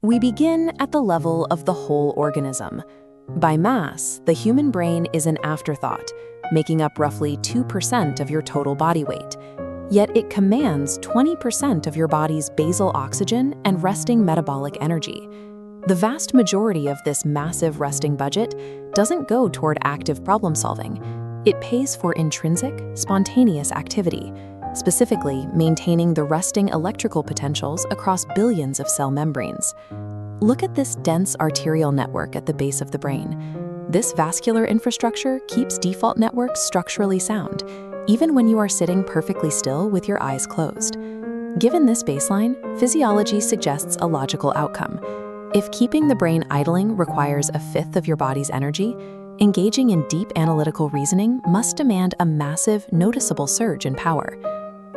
We begin at the level of the whole organism. By mass, the human brain is an afterthought, making up roughly 2% of your total body weight. Yet it commands 20% of your body's basal oxygen and resting metabolic energy. The vast majority of this massive resting budget doesn't go toward active problem solving. It pays for intrinsic, spontaneous activity, specifically maintaining the resting electrical potentials across billions of cell membranes. Look at this dense arterial network at the base of the brain. This vascular infrastructure keeps default networks structurally sound, even when you are sitting perfectly still with your eyes closed. Given this baseline, physiology suggests a logical outcome. If keeping the brain idling requires a fifth of your body's energy, engaging in deep analytical reasoning must demand a massive, noticeable surge in power.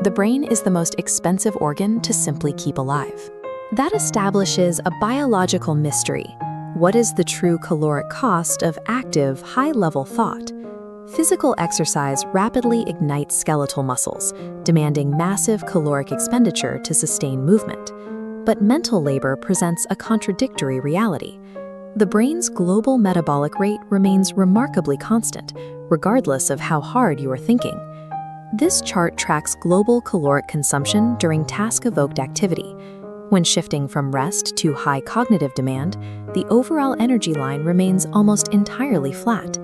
The brain is the most expensive organ to simply keep alive. That establishes a biological mystery. What is the true caloric cost of active, high-level thought? Physical exercise rapidly ignites skeletal muscles, demanding massive caloric expenditure to sustain movement. But mental labor presents a contradictory reality. The brain's global metabolic rate remains remarkably constant, regardless of how hard you are thinking. This chart tracks global caloric consumption during task-evoked activity. When shifting from rest to high cognitive demand, the overall energy line remains almost entirely flat.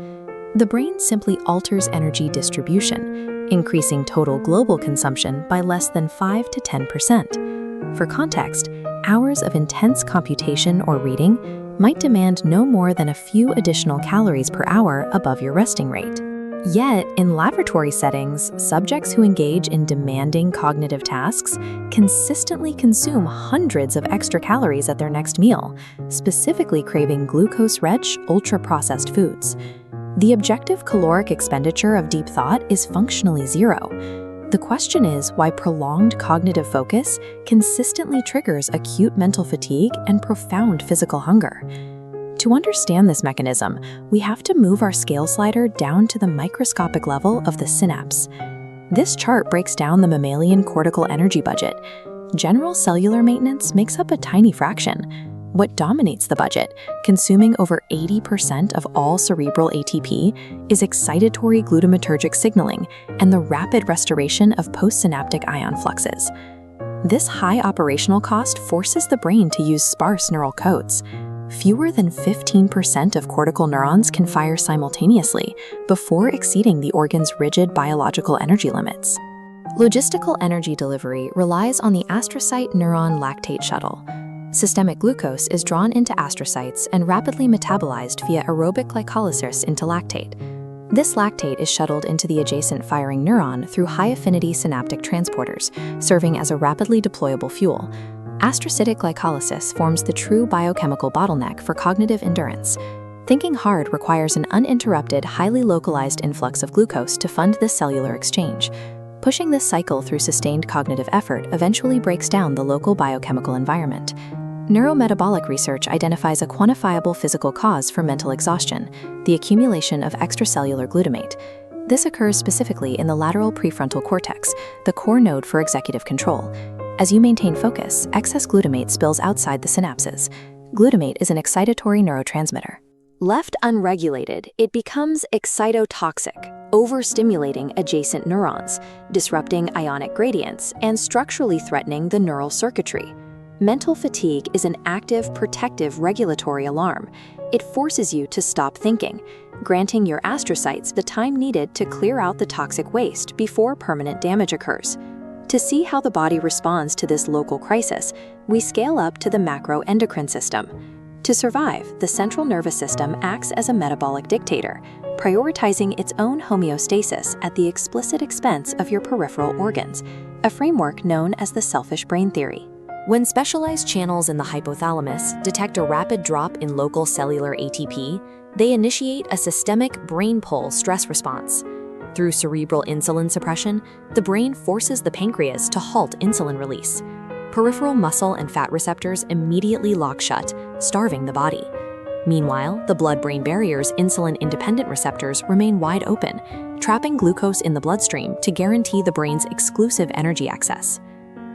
The brain simply alters energy distribution, increasing total global consumption by less than 5 to 10%. For context, hours of intense computation or reading might demand no more than a few additional calories per hour above your resting rate. Yet, in laboratory settings, subjects who engage in demanding cognitive tasks consistently consume hundreds of extra calories at their next meal, specifically craving glucose-rich, ultra-processed foods. The objective caloric expenditure of deep thought is functionally zero. The question is why prolonged cognitive focus consistently triggers acute mental fatigue and profound physical hunger. To understand this mechanism, we have to move our scale slider down to the microscopic level of the synapse. This chart breaks down the mammalian cortical energy budget. General cellular maintenance makes up a tiny fraction. What dominates the budget, consuming over 80% of all cerebral ATP, is excitatory glutamatergic signaling and the rapid restoration of postsynaptic ion fluxes. This high operational cost forces the brain to use sparse neural codes. Fewer than 15% of cortical neurons can fire simultaneously before exceeding the organ's rigid biological energy limits. Logistical energy delivery relies on the astrocyte neuron lactate shuttle. Systemic glucose is drawn into astrocytes and rapidly metabolized via aerobic glycolysis into lactate. This lactate is shuttled into the adjacent firing neuron through high-affinity synaptic transporters, serving as a rapidly deployable fuel. Astrocytic glycolysis forms the true biochemical bottleneck for cognitive endurance. Thinking hard requires an uninterrupted, highly localized influx of glucose to fund this cellular exchange. Pushing this cycle through sustained cognitive effort eventually breaks down the local biochemical environment. Neurometabolic research identifies a quantifiable physical cause for mental exhaustion, the accumulation of extracellular glutamate. This occurs specifically in the lateral prefrontal cortex, the core node for executive control. As you maintain focus, excess glutamate spills outside the synapses. Glutamate is an excitatory neurotransmitter. Left unregulated, it becomes excitotoxic, overstimulating adjacent neurons, disrupting ionic gradients, and structurally threatening the neural circuitry. Mental fatigue is an active, protective regulatory alarm. It forces you to stop thinking, granting your astrocytes the time needed to clear out the toxic waste before permanent damage occurs. To see how the body responds to this local crisis, we scale up to the macroendocrine system. To survive, the central nervous system acts as a metabolic dictator, prioritizing its own homeostasis at the explicit expense of your peripheral organs, a framework known as the selfish brain theory. When specialized channels in the hypothalamus detect a rapid drop in local cellular ATP, they initiate a systemic brain pull stress response. Through cerebral insulin suppression, the brain forces the pancreas to halt insulin release. Peripheral muscle and fat receptors immediately lock shut, starving the body. Meanwhile, the blood-brain barrier's insulin-independent receptors remain wide open, trapping glucose in the bloodstream to guarantee the brain's exclusive energy access.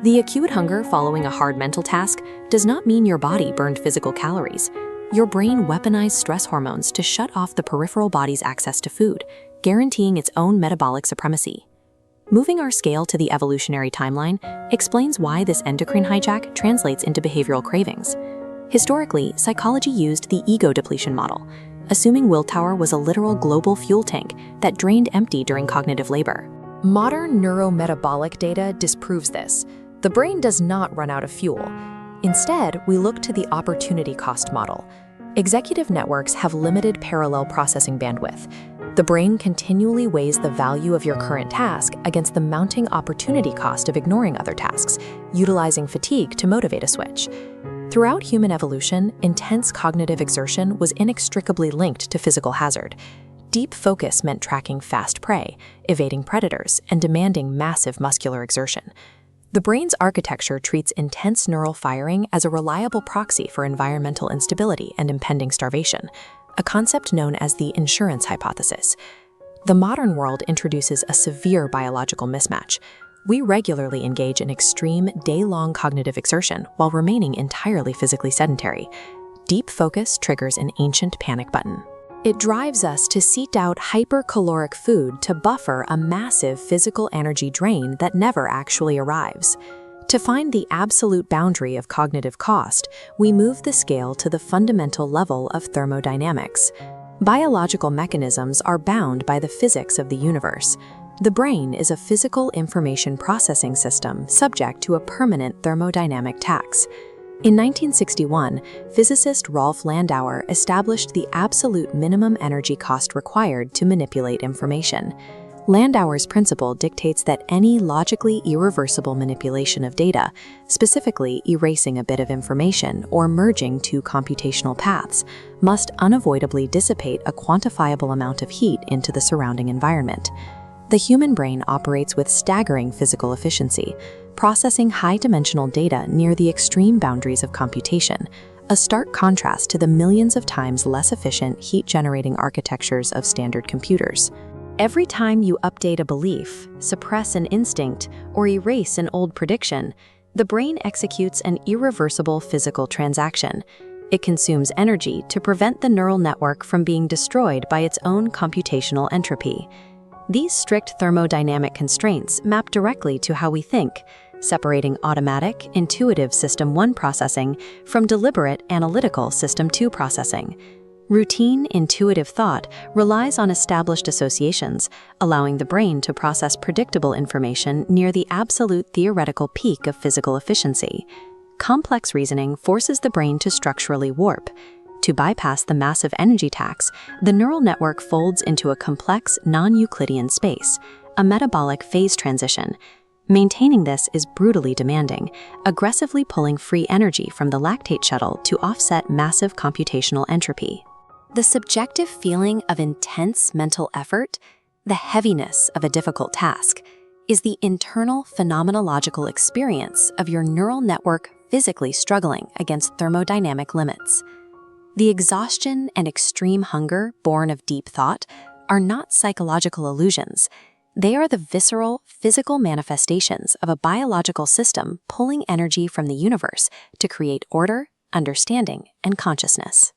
The acute hunger following a hard mental task does not mean your body burned physical calories. Your brain weaponized stress hormones to shut off the peripheral body's access to food, guaranteeing its own metabolic supremacy. Moving our scale to the evolutionary timeline explains why this endocrine hijack translates into behavioral cravings. Historically, psychology used the ego depletion model, assuming willpower was a literal global fuel tank that drained empty during cognitive labor. Modern neurometabolic data disproves this. The brain does not run out of fuel. Instead, we look to the opportunity cost model. Executive networks have limited parallel processing bandwidth. The brain continually weighs the value of your current task against the mounting opportunity cost of ignoring other tasks, utilizing fatigue to motivate a switch. Throughout human evolution, intense cognitive exertion was inextricably linked to physical hazard. Deep focus meant tracking fast prey, evading predators, and demanding massive muscular exertion. The brain's architecture treats intense neural firing as a reliable proxy for environmental instability and impending starvation, a concept known as the insurance hypothesis. The modern world introduces a severe biological mismatch. We regularly engage in extreme, day-long cognitive exertion while remaining entirely physically sedentary. Deep focus triggers an ancient panic button. It drives us to seek out hypercaloric food to buffer a massive physical energy drain that never actually arrives. To find the absolute boundary of cognitive cost, we move the scale to the fundamental level of thermodynamics. Biological mechanisms are bound by the physics of the universe. The brain is a physical information processing system subject to a permanent thermodynamic tax. In 1961, physicist Rolf Landauer established the absolute minimum energy cost required to manipulate information. Landauer's principle dictates that any logically irreversible manipulation of data, specifically erasing a bit of information or merging two computational paths, must unavoidably dissipate a quantifiable amount of heat into the surrounding environment. The human brain operates with staggering physical efficiency, processing high-dimensional data near the extreme boundaries of computation, a stark contrast to the millions of times less efficient heat-generating architectures of standard computers. Every time you update a belief, suppress an instinct, or erase an old prediction, the brain executes an irreversible physical transaction. It consumes energy to prevent the neural network from being destroyed by its own computational entropy. These strict thermodynamic constraints map directly to how we think, separating automatic, intuitive System 1 processing from deliberate, analytical System 2 processing. Routine, intuitive thought relies on established associations, allowing the brain to process predictable information near the absolute theoretical peak of physical efficiency. Complex reasoning forces the brain to structurally warp. To bypass the massive energy tax, the neural network folds into a complex, non-Euclidean space, a metabolic phase transition. Maintaining this is brutally demanding, aggressively pulling free energy from the lactate shuttle to offset massive computational entropy. The subjective feeling of intense mental effort, the heaviness of a difficult task, is the internal phenomenological experience of your neural network physically struggling against thermodynamic limits. The exhaustion and extreme hunger born of deep thought are not psychological illusions. They are the visceral, physical manifestations of a biological system pulling energy from the universe to create order, understanding, and consciousness.